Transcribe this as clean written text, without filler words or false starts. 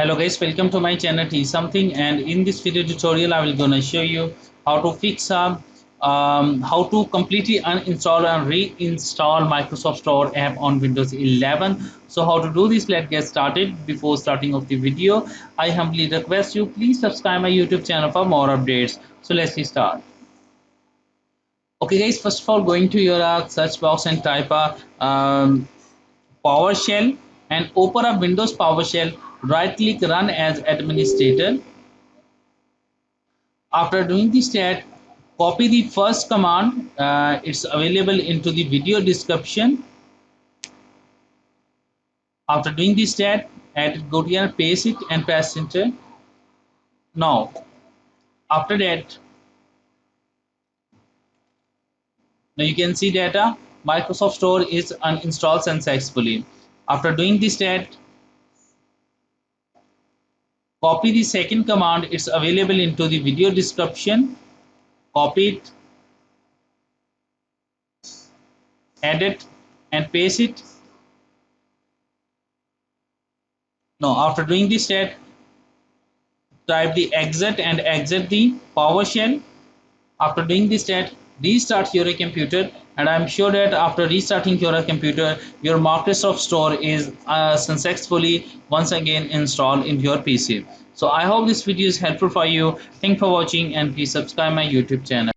Hello guys, welcome to my channel T something, and in this video tutorial I will gonna show you how to fix how to completely uninstall and reinstall Microsoft Store app on Windows 11. So how to do this, let's get started. Before starting of the video, I humbly request you please subscribe my YouTube channel for more updates. So let's start. Okay guys, first of all, going to your search box and type PowerShell and open up Windows PowerShell. Right click, run as administrator. After doing this step, copy the first command. It's available into the video description. After doing this step, go here, paste it and press enter. Now after that, now you can see that Microsoft Store is uninstalled successfully. After doing this step, copy the second command. It's available into the video description. Copy it, add it and paste it. Now after doing this step, type the exit and exit the PowerShell. After doing this step, restart your computer, and I'm sure that after restarting your computer, your Microsoft Store is successfully once again installed in your PC. So I hope this video is helpful for you. Thanks for watching, and please subscribe my YouTube channel.